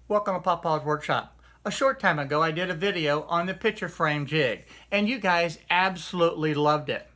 Welcome to Papa's Workshop. A short time ago I did a video on the Picture Frame Jig and you guys absolutely loved it.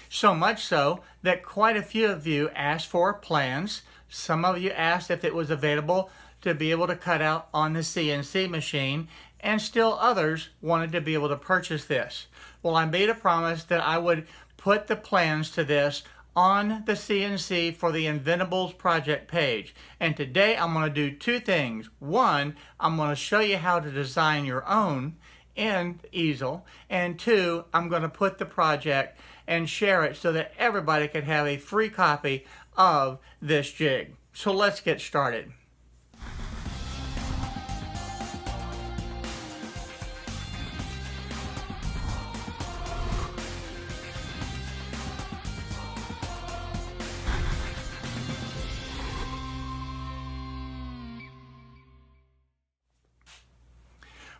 So much so that quite a few of you asked for plans. Some of you asked if it was available to be able to cut out on the CNC machine, and still others wanted to be able to purchase this. Well, I made a promise that I would put the plans to this on the CNC for the Inventables project page. And today I'm going to do two things. One, I'm going to show you how to design your own end easel. And two, I'm going to put the project and share it so that everybody can have a free copy of this jig. So let's get started.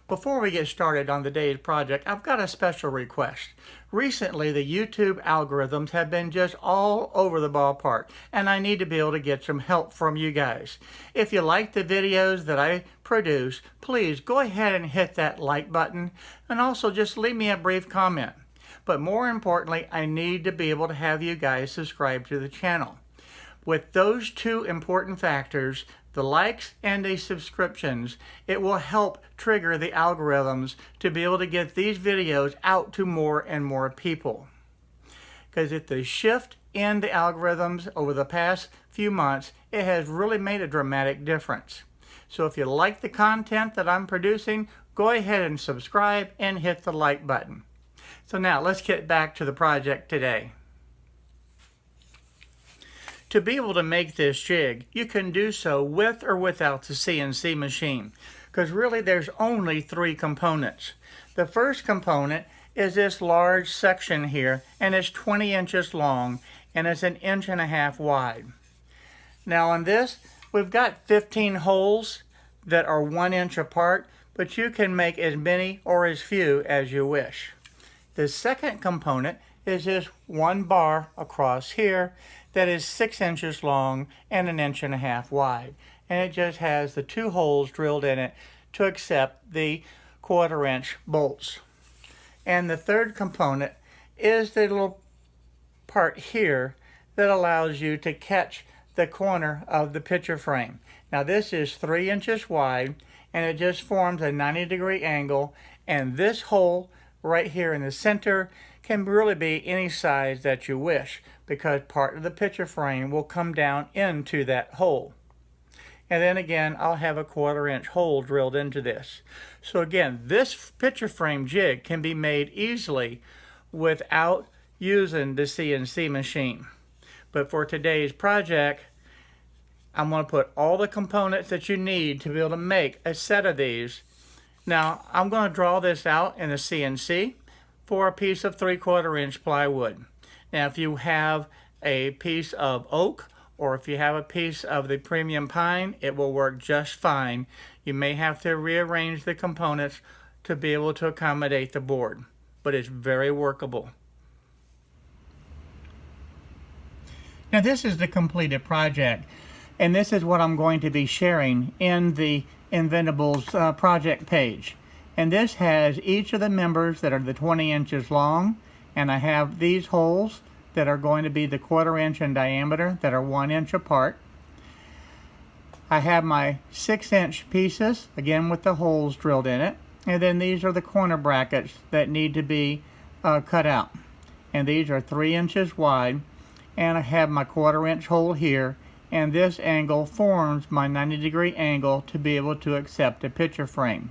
Before we get started on the day's project, I've got a special request. Recently, the YouTube algorithms have been just all over the ballpark, and I need to be able to get some help from you guys. If you like the videos that I produce, please go ahead and hit that like button, and also just leave me a brief comment. But more importantly, I need to be able to have you guys subscribe to the channel. With those two important factors, the likes and the subscriptions, it will help trigger the algorithms to be able to get these videos out to more and more people. Because if the shift in the algorithms over the past few months, it has really made a dramatic difference. So if you like the content that I'm producing, go ahead and subscribe and hit the like button. So now let's get back to the project today. To be able to make this jig, you can do so with or without the CNC machine, because really there's only three components. The first component is this large section here, and it's 20 inches long, and it's 1.5 inches wide. Now on this, we've got 15 holes that are 1 inch apart, but you can make as many or as few as you wish. The second component is this one bar across here that is 6 inches long and 1.5 inches wide. And it just has the two holes drilled in it to accept the 1/4 inch bolts. And the third component is the little part here that allows you to catch the corner of the picture frame. Now this is 3 inches wide, and it just forms a 90-degree angle, and this hole right here in the center can really be any size that you wish, because part of the picture frame will come down into that hole. And then again, I'll have a 1/4 inch hole drilled into this. So again, this picture frame jig can be made easily without using the CNC machine. But for today's project, I'm going to put all the components that you need to be able to make a set of these. Now, I'm going to draw this out in the CNC for a piece of 3/4 inch plywood. Now, if you have a piece of oak or if you have a piece of the premium pine, it will work just fine. You may have to rearrange the components to be able to accommodate the board, but it's very workable. Now, this is the completed project, and this is what I'm going to be sharing in the Inventables project page. And this has each of the members that are the 20 inches long, and I have these holes that are going to be the 1/4 inch in diameter that are 1 inch apart. I have my 6 inch pieces, again with the holes drilled in it, and then these are the corner brackets that need to be cut out. And these are 3 inches wide, and I have my 1/4 inch hole here, and this angle forms my 90-degree angle to be able to accept a picture frame.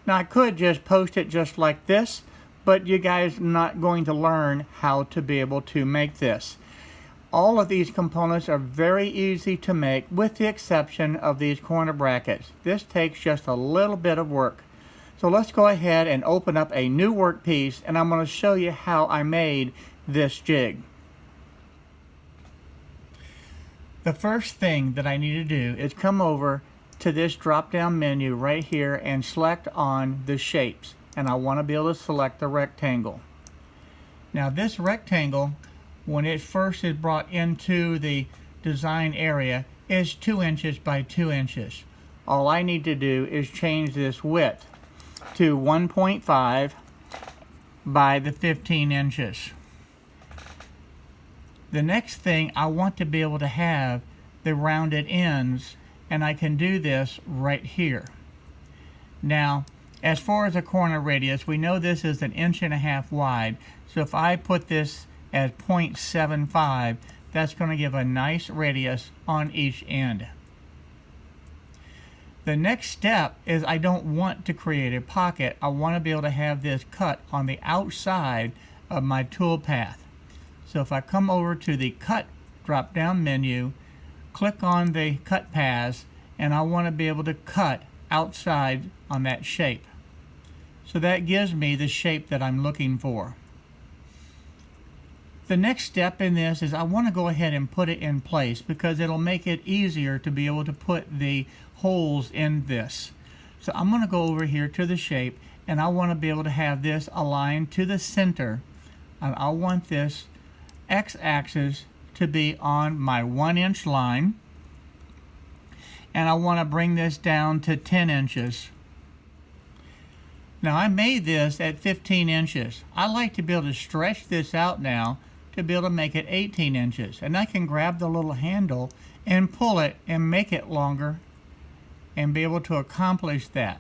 Now I could just post it just like this, but you guys are not going to learn how to be able to make this. All of these components are very easy to make with the exception of these corner brackets. This takes just a little bit of work. So let's go ahead and open up a new workpiece, and I'm going to show you how I made this jig. The first thing that I need to do is come over to this drop down menu right here and select on the shapes, and I want to be able to select the rectangle. Now this rectangle, when it first is brought into the design area, is 2 inches by 2 inches. all I need to do is change this width to 1.5 by the 15 inches. The next thing, I want to be able to have the rounded ends, and I can do this right here. Now, as far as the corner radius, we know this is 1.5 inches wide, so if I put this as 0.75, that's going to give a nice radius on each end. The next step is I don't want to create a pocket. I want to be able to have this cut on the outside of my tool path. So if I come over to the Cut drop-down menu, click on the cut paths, and I want to be able to cut outside on that shape. So that gives me the shape that I'm looking for. The next step in this is I want to go ahead and put it in place because it'll make it easier to be able to put the holes in this. So I'm going to go over here to the shape, and I want to be able to have this aligned to the center, and I want this x-axis to be on my 1-inch line, and I want to bring this down to 10 inches. Now I made this at 15 inches. I like to be able to stretch this out now to be able to make it 18 inches. And I can grab the little handle and pull it and make it longer and be able to accomplish that.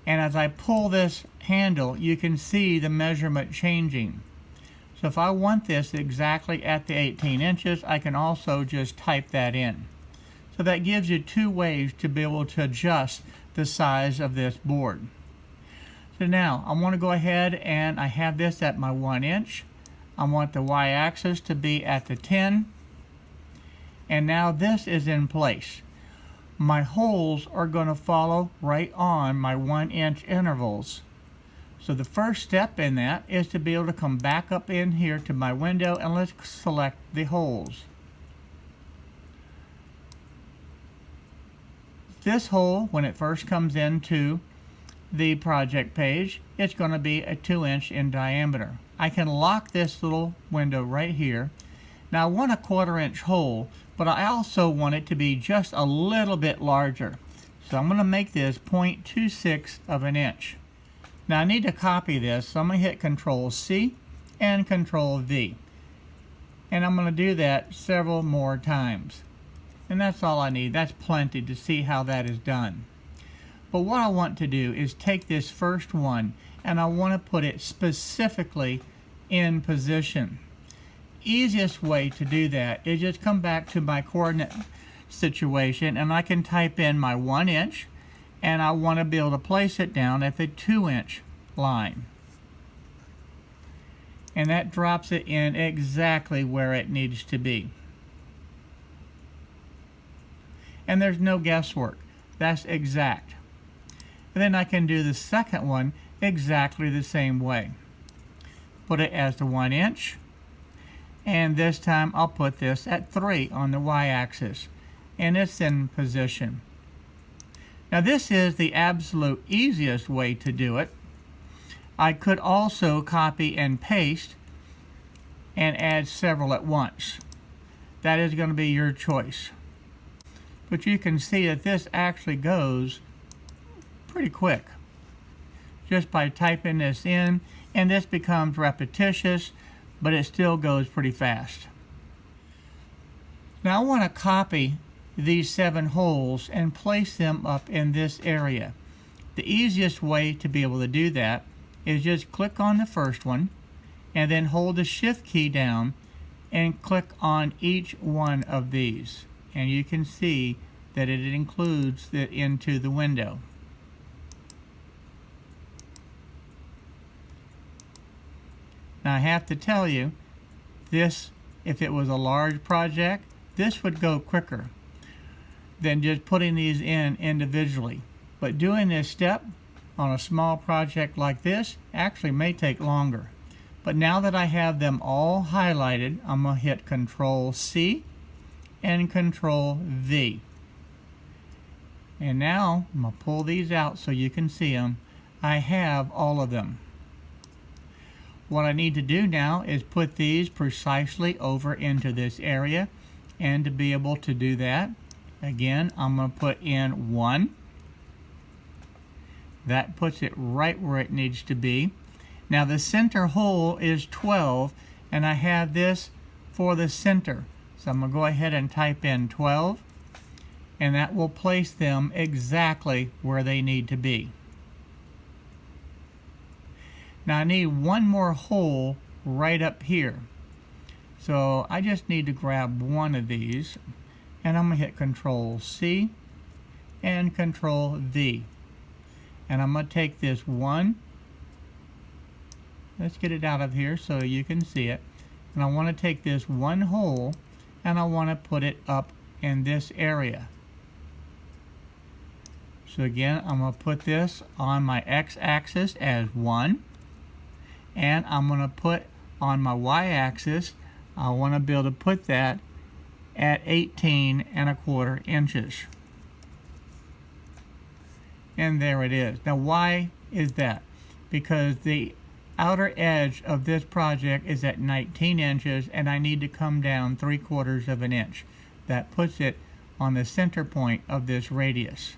And as I pull this handle, you can see the measurement changing. So if I want this exactly at the 18 inches, I can also just type that in. So that gives you two ways to be able to adjust the size of this board. So now I want to go ahead and I have this at my 1 inch. I want the y-axis to be at the 10. And now this is in place. My holes are going to follow right on my 1-inch intervals. So the first step in that is to be able to come back up in here to my window, and let's select the holes. This hole, when it first comes into the project page, it's going to be a 2-inch in diameter. I can lock this little window right here. Now I want a 1/4 inch hole, but I also want it to be just a little bit larger. So I'm going to make this 0.26 of an inch. Now I need to copy this, so I'm going to hit Control C and Control V. And I'm going to do that several more times. And that's all I need. That's plenty to see how that is done. But what I want to do is take this first one and I want to put it specifically in position. Easiest way to do that is just come back to my coordinate situation, and I can type in my 1 inch, and I want to be able to place it down at the 2-inch line. And that drops it in exactly where it needs to be. And there's no guesswork. That's exact. And then I can do the second one exactly the same way. Put it as the 1 inch. And this time I'll put this at 3 on the y-axis. And it's in position. Now this is the absolute easiest way to do it. I could also copy and paste and add several at once. That is going to be your choice. But you can see that this actually goes pretty quick just by typing this in, and this becomes repetitious, but it still goes pretty fast. Now I want to copy these 7 holes and place them up in this area. The easiest way to be able to do that is just click on the first one and then hold the Shift key down and click on each one of these, and you can see that it includes it into the window. Now I have to tell you, this, if it was a large project, this would go quicker than just putting these in individually. But doing this step on a small project like this actually may take longer. But now that I have them all highlighted, I'm going to hit Control C and Control V. And now I'm going to pull these out so you can see them. I have all of them. What I need to do now is put these precisely over into this area, and to be able to do that, Again, I'm going to put in 1. That puts it right where it needs to be. Now the center hole is 12, and I have this for the center. So I'm going to go ahead and type in 12, and that will place them exactly where they need to be. Now I need one more hole right up here. So I just need to grab one of these, and I'm going to hit Control C and Control V. And I'm going to take this one, let's get it out of here so you can see it, and I want to take this one hole and I want to put it up in this area. So again, I'm going to put this on my x-axis as 1, and I'm going to put on my y-axis, I want to be able to put that at 18¼ inches. And there it is. Now why is that? Because the outer edge of this project is at 19 inches and I need to come down 3/4 of an inch. That puts it on the center point of this radius.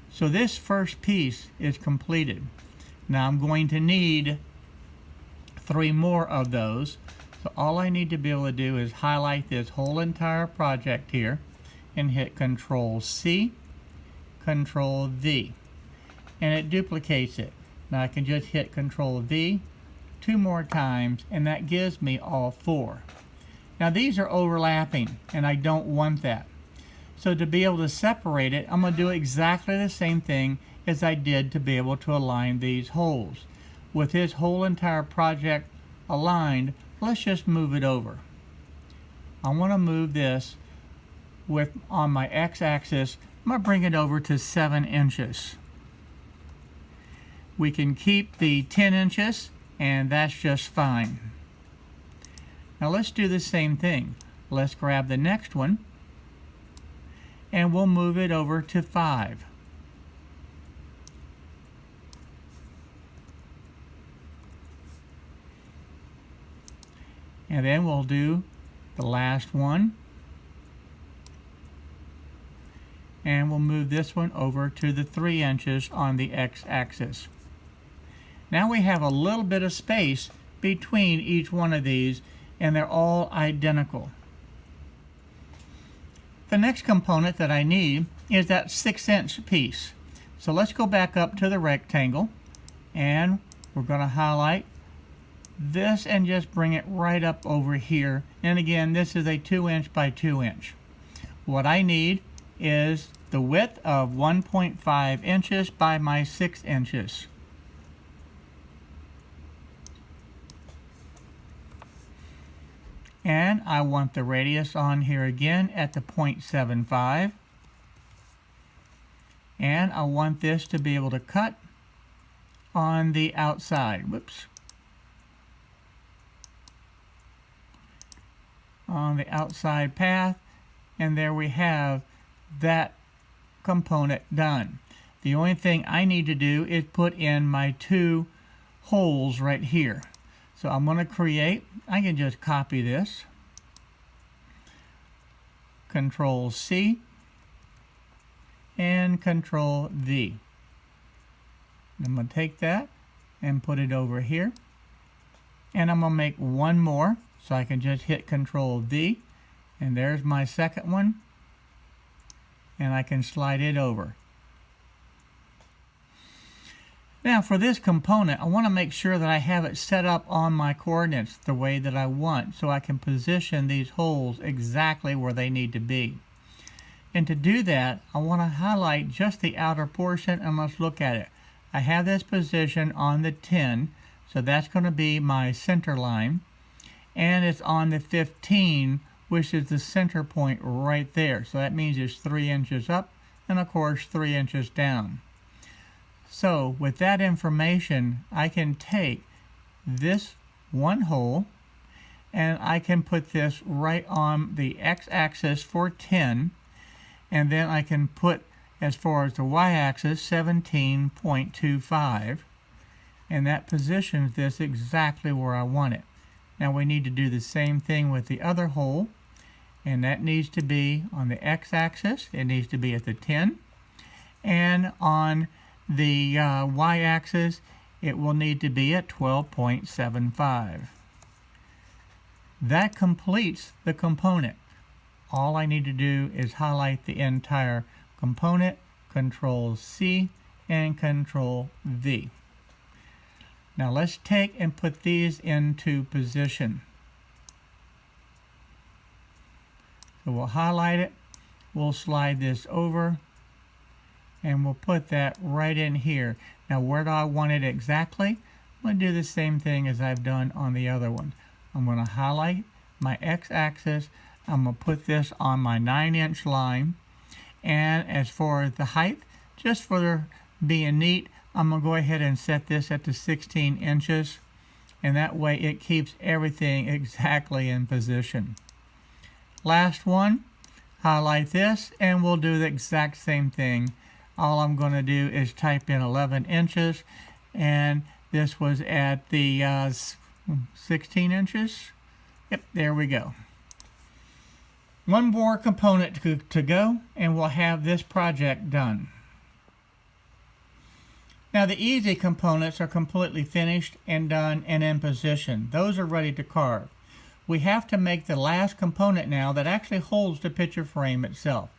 So this first piece is completed. Now I'm going to need 3 more of those. So all I need to be able to do is highlight this whole entire project here and hit Control C, Control V, and it duplicates it. Now I can just hit Control V 2 more times, and that gives me all 4. Now these are overlapping, and I don't want that. So to be able to separate it, I'm going to do exactly the same thing as I did to be able to align these holes. With this whole entire project aligned, let's just move it over. I want to move this on my x-axis. I'm going to bring it over to 7 inches. We can keep the 10 inches, and that's just fine. Now let's do the same thing. Let's grab the next one, and we'll move it over to 5. And then we'll do the last one, and we'll move this one over to the 3 inches on the x-axis. Now we have a little bit of space between each one of these, and they're all identical. The next component that I need is that 6-inch piece. So let's go back up to the rectangle, and we're going to highlight this and just bring it right up over here. And again, this is a 2-inch by 2-inch. What I need is the width of 1.5 inches by my 6 inches. And I want the radius on here again at the 0.75. And I want this to be able to cut on the outside. Whoops. On the outside path, and there we have that component done. The only thing I need to do is put in my 2 holes right here. So I'm going to create, I can just copy this, Control C and Control V. I'm going to take that and put it over here, and I'm going to make one more. So I can just hit Control V, and there's my second one, and I can slide it over. Now for this component, I want to make sure that I have it set up on my coordinates the way that I want, so I can position these holes exactly where they need to be. And to do that, I want to highlight just the outer portion, and let's look at it. I have this position on the 10, so that's going to be my center line. And it's on the 15, which is the center point right there. So that means it's 3 inches up, and of course 3 inches down. So with that information, I can take this one hole, and I can put this right on the x-axis for 10, and then I can put, as far as the y-axis, 17.25, and that positions this exactly where I want it. Now we need to do the same thing with the other hole, and that needs to be on the x-axis. It needs to be at the 10, and on the y-axis it will need to be at 12.75. That completes the component. All I need to do is highlight the entire component, Control C and Control V. Now let's take and put these into position. So we'll highlight it, we'll slide this over, and we'll put that right in here. Now where do I want it exactly? I'm going to do the same thing as I've done on the other one. I'm going to highlight my x-axis. I'm going to put this on my 9-inch line. And as for the height, just for being neat, I'm going to go ahead and set this at the 16 inches. And that way it keeps everything exactly in position. Last one, highlight this, and we'll do the exact same thing. All I'm going to do is type in 11 inches, and this was at the 16 inches. Yep, there we go. One more component to go, and we'll have this project done. Now the easy components are completely finished and done and in position. Those are ready to carve. We have to make the last component now that actually holds the picture frame itself.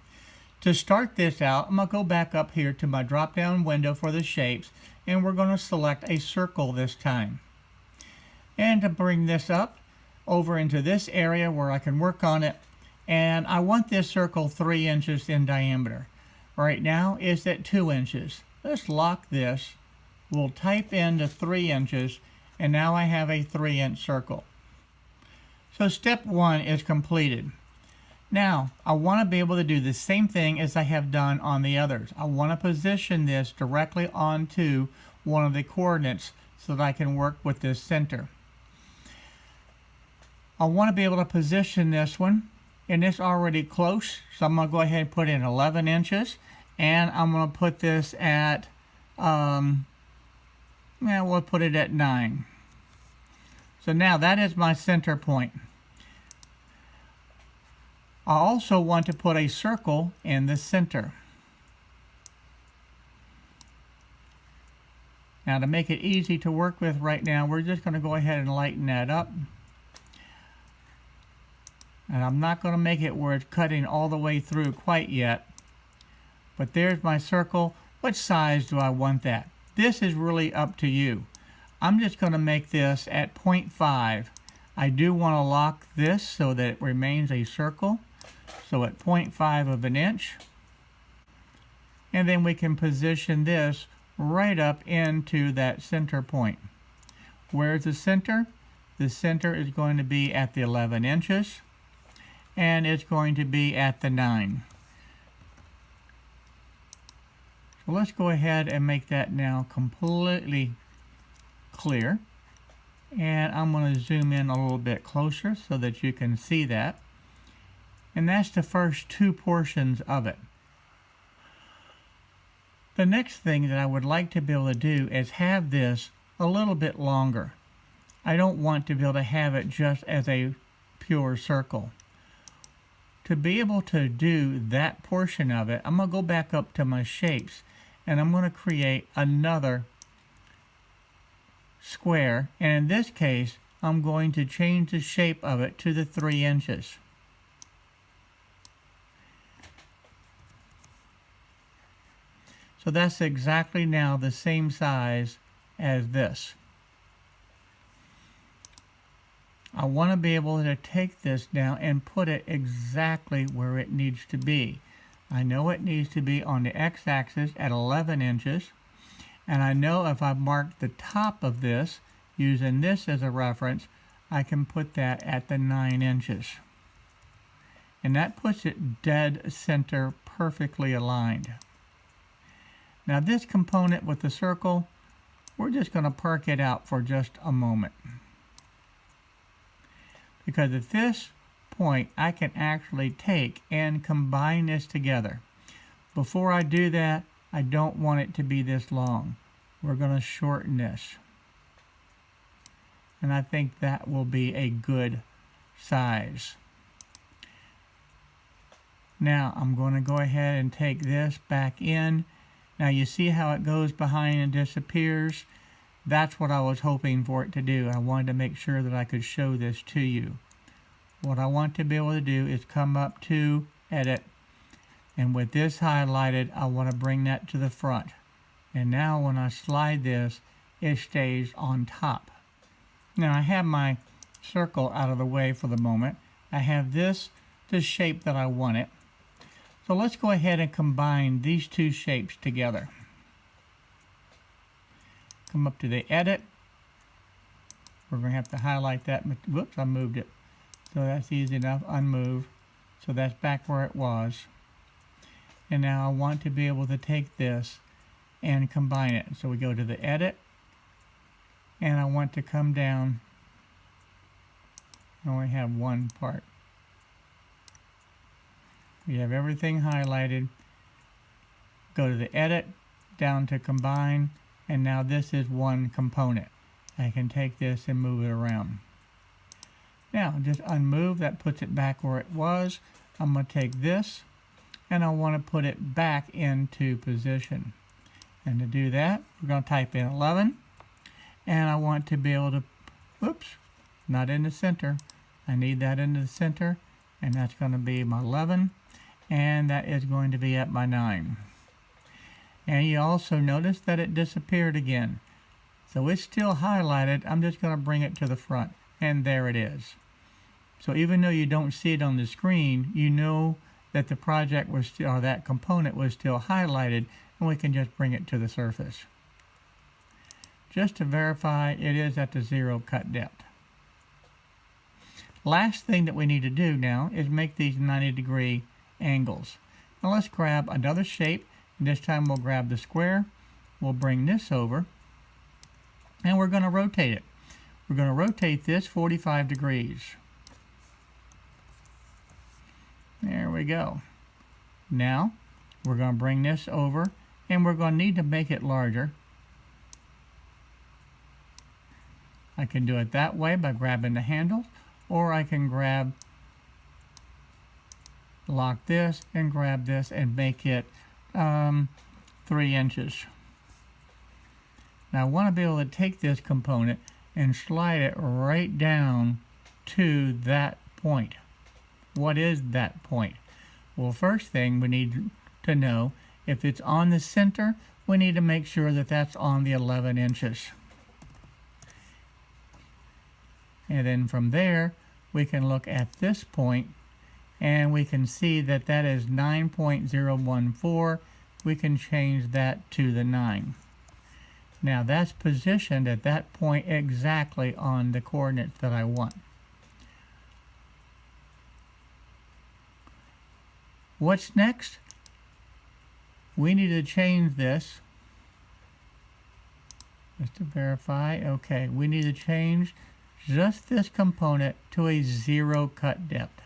To start this out, I'm going to go back up here to my drop-down window for the shapes, and we're going to select a circle this time. And to bring this up over into this area where I can work on it, and I want this circle 3 inches in diameter. Right now it's at 2 inches. Let's lock this. We'll type in the 3 inches, and now I have a 3-inch circle. So step 1 is completed. Now, I want to be able to do the same thing as I have done on the others. I want to position this directly onto one of the coordinates so that I can work with this center. I want to be able to position this one, and it's already close, so I'm going to go ahead and put in 11 inches, and I'm going to put this at, we'll put it at 9. So now that is my center point. I also want to put a circle in the center. Now to make it easy to work with right now, we're just going to go ahead and lighten that up. And I'm not going to make it where it's cutting all the way through quite yet. But there's my circle. What size do I want that? This is really up to you. I'm just going to make this at 0.5. I do want to lock this so that it remains a circle. So at 0.5 of an inch. And then we can position this right up into that center point. Where's the center? The center is going to be at the 11 inches. And it's going to be at the 9. So let's go ahead and make that now completely clear. And I'm going to zoom in a little bit closer so that you can see that. And that's the first 2 portions of it. The next thing that I would like to be able to do is have this a little bit longer. I don't want to be able to have it just as a pure circle. To be able to do that portion of it, I'm going to go back up to my shapes, and I'm going to create another square, and in this case I'm going to change the shape of it to the 3 inches. So that's exactly now the same size as this. I want to be able to take this now and put it exactly where it needs to be. I know it needs to be on the x-axis at 11 inches. And I know if I mark the top of this, using this as a reference, I can put that at the 9 inches. And that puts it dead center, perfectly aligned. Now this component with the circle, we're just going to park it out for just a moment. Because at this point, I can actually take and combine this together. Before I do that, I don't want it to be this long. We're going to shorten this. And I think that will be a good size. Now I'm going to go ahead and take this back in. Now you see how it goes behind and disappears? That's what I was hoping for it to do. I wanted to make sure that I could show this to you. What I want to be able to do is come up to Edit, and with this highlighted, I want to bring that to the front. And now when I slide this, it stays on top. Now I have my circle out of the way for the moment. I have this the shape that I want it. So let's go ahead and combine these two shapes together. Come up to the Edit. We're going to have to highlight that. Whoops, I moved it. So that's easy enough. Unmove. So that's back where it was. And now I want to be able to take this and combine it. So we go to the Edit. And I want to come down. I only have one part. We have everything highlighted. Go to the Edit, down to Combine, and now this is one component. I can take this and move it around. Now just unmove, that puts it back where it was. I'm going to take this and I want to put it back into position. And to do that, we're going to type in 11, and I want to be able to, whoops, not in the center. I need that in the center, and that's going to be my 11. And that is going to be at my 9. And you also notice that it disappeared again. So it's still highlighted. I'm just going to bring it to the front, and there it is. So even though you don't see it on the screen, you know that the project was still, or that component was still highlighted, and we can just bring it to the surface. Just to verify, it is at the 0 cut depth. Last thing that we need to do now is make these 90-degree angles. Now let's grab another shape, and this time we'll grab the square. We'll bring this over, and we're going to rotate it. We're going to rotate this 45 degrees. There we go. Now we're going to bring this over, and we're going to need to make it larger. I can do it that way by grabbing the handle, or I can lock this and grab this and make it 3 inches. Now I want to be able to take this component and slide it right down to that point. What is that point? Well, first thing we need to know, if it's on the center, we need to make sure that that's on the 11 inches. And then from there, we can look at this point, and we can see that that is 9.014. We can change that to the 9. Now that's positioned at that point exactly on the coordinates that I want. What's next? We need to change this. Just to verify, okay, we need to change just this component to a 0 cut depth.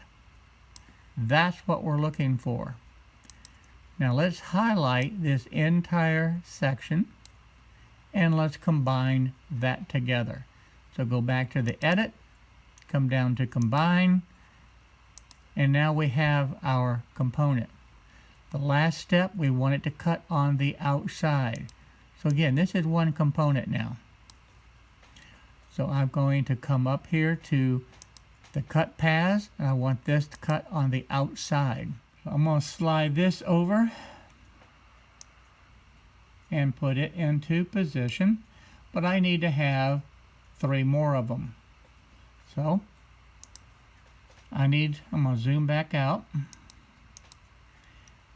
That's what we're looking for. Now let's highlight this entire section, and let's combine that together. So go back to the Edit, come down to Combine, and now we have our component. The last step, we want it to cut on the outside. So again, this is one component now. So I'm going to come up here to the cut paths, and I want this to cut on the outside. So I'm going to slide this over and put it into position, but I need to have 3 more of them. So I'm going to zoom back out.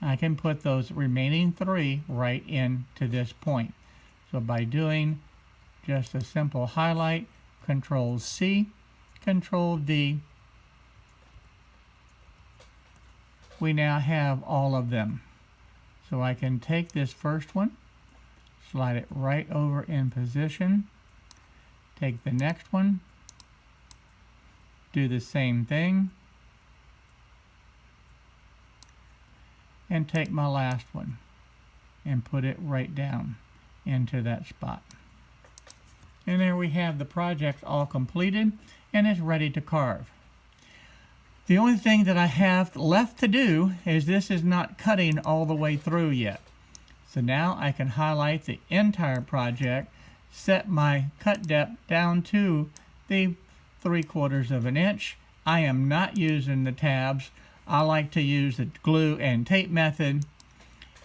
I can put those remaining 3 right into this point. So by doing just a simple highlight, Control C, Control V, we now have all of them. So I can take this first one, slide it right over in position, take the next one, do the same thing, and take my last one and put it right down into that spot. And there we have the project all completed, and it's ready to carve. The only thing that I have left to do is this is not cutting all the way through yet. So now I can highlight the entire project, set my cut depth down to the 3/4 of an inch. I am not using the tabs. I like to use the glue and tape method.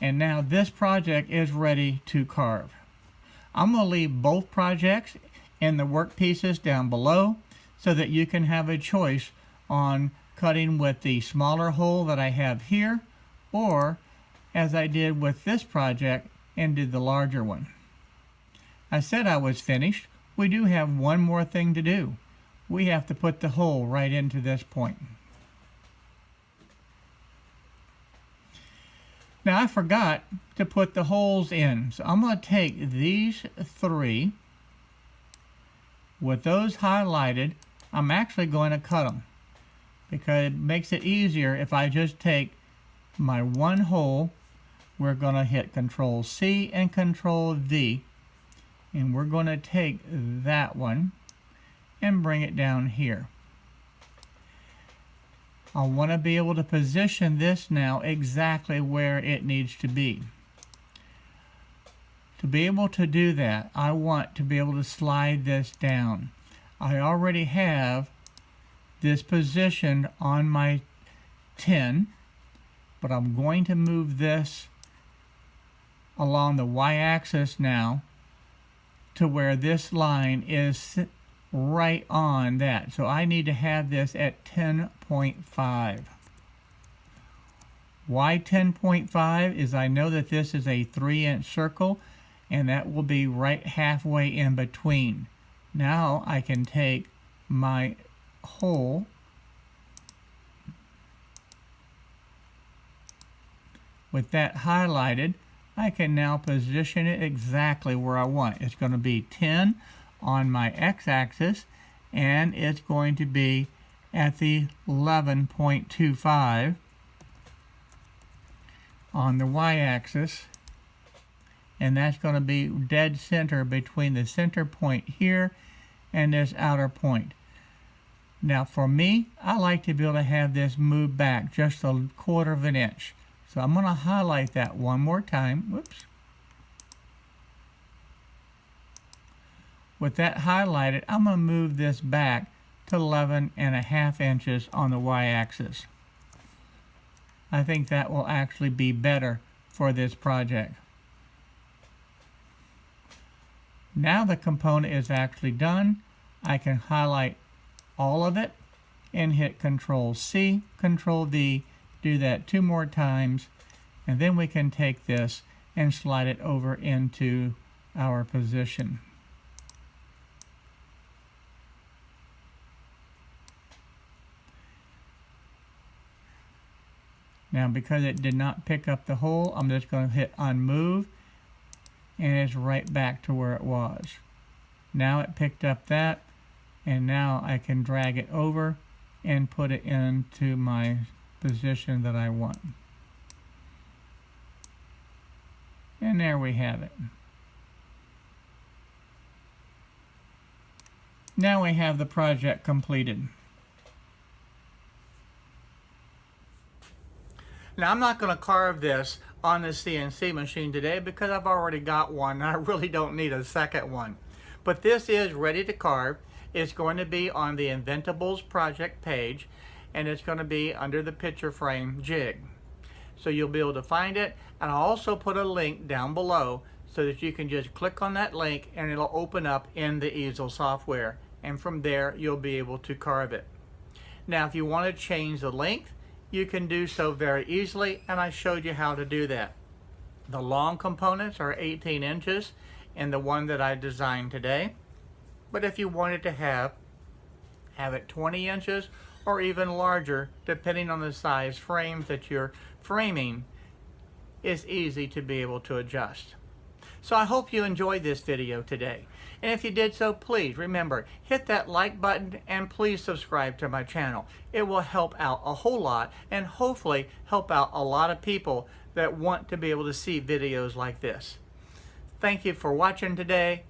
And now this project is ready to carve. I'm going to leave both projects in the work pieces down below so that you can have a choice on cutting with the smaller hole that I have here, or as I did with this project and did the larger one. I said I was finished. We do have one more thing to do. We have to put the hole right into this point. Now I forgot to put the holes in, so I'm going to take these 3 with those highlighted. I'm actually going to cut them because it makes it easier if I just take my one hole. We're going to hit Control C and Control V, and we're going to take that one and bring it down here. I want to be able to position this now exactly where it needs to be. To be able to do that, I want to be able to slide this down. I already have this positioned on my tin, but I'm going to move this along the y-axis now to where this line is right on that. So I need to have this at 10.5. Why 10.5 is I know that this is a 3-inch circle, and that will be right halfway in between. Now I can take my hole with that highlighted. I can now position it exactly where I want. It's going to be 10 on my x-axis, and it's going to be at the 11.25 on the y-axis, and that's going to be dead center between the center point here and this outer point. Now for me, I like to be able to have this move back just 1/4 of an inch. So I'm going to highlight that one more time. Whoops. With that highlighted, I'm going to move this back to 11.5 inches on the y-axis. I think that will actually be better for this project. Now the component is actually done. I can highlight all of it and hit Control C, Control V, do that 2 more times, and then we can take this and slide it over into our position. Now because it did not pick up the hole, I'm just going to hit Unmove, and it's right back to where it was. Now it picked up that, and now I can drag it over and put it into my position that I want. And there we have it. Now we have the project completed. Now I'm not going to carve this on the CNC machine today because I've already got one and I really don't need a second one. But this is ready to carve. It's going to be on the Inventables project page, and it's going to be under the Picture Frame Jig. So you'll be able to find it, and I'll also put a link down below so that you can just click on that link and it'll open up in the easel software, and from there you'll be able to carve it. Now if you want to change the length, you can do so very easily, and I showed you how to do that. The long components are 18 inches in the one that I designed today, but if you wanted to have it 20 inches or even larger, depending on the size frames that you're framing, it's easy to be able to adjust. So I hope you enjoyed this video today. And if you did so, please remember, hit that like button and please subscribe to my channel. It will help out a whole lot and hopefully help out a lot of people that want to be able to see videos like this. Thank you for watching today.